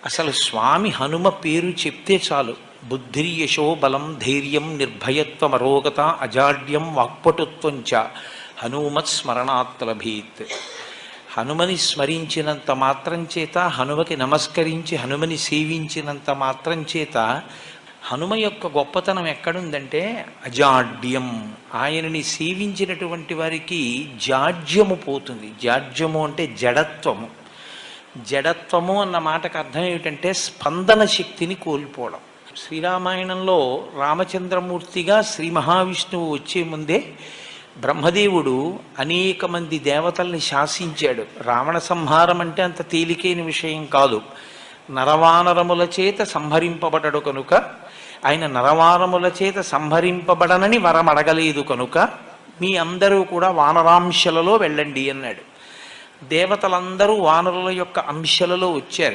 అసలు స్వామి హనుమ పేరు చెప్తే చాలు. బుద్ధిర్యశో బలం ధైర్యం నిర్భయత్వం అరోగత అజాడ్యం వాక్పటుత్వం చ హనుమత్ స్మరణాత్ లభేత్. హనుమని స్మరించినంత మాత్రం చేత, హనుమకి నమస్కరించి హనుమని సేవించినంత మాత్రం చేత హనుమ యొక్క గొప్పతనం ఎక్కడుందంటే అజాడ్యం. ఆయనని సేవించినటువంటి వారికి జాడ్యము పోతుంది. జాడ్యము అంటే జడత్వము. జడత్వము అన్న మాటకు అర్థం ఏమిటంటే స్పందన శక్తిని కోల్పోవడం. శ్రీరామాయణంలో రామచంద్రమూర్తిగా శ్రీ మహావిష్ణువు వచ్చే ముందే బ్రహ్మదేవుడు అనేక మంది దేవతల్ని శాసించాడు. రావణ సంహారం అంటే అంత తేలికైన విషయం కాదు. నరవానరముల చేత సంహరింపబడడు కనుక, ఆయన నరవానరముల చేత సంహరింపబడనని వరం అడగలేదు కనుక మీ అందరూ కూడా వానరాంశలలో వెళ్ళండి అన్నాడు. దేవతలందరూ వానరుల యొక్క అంశలలో వచ్చారు.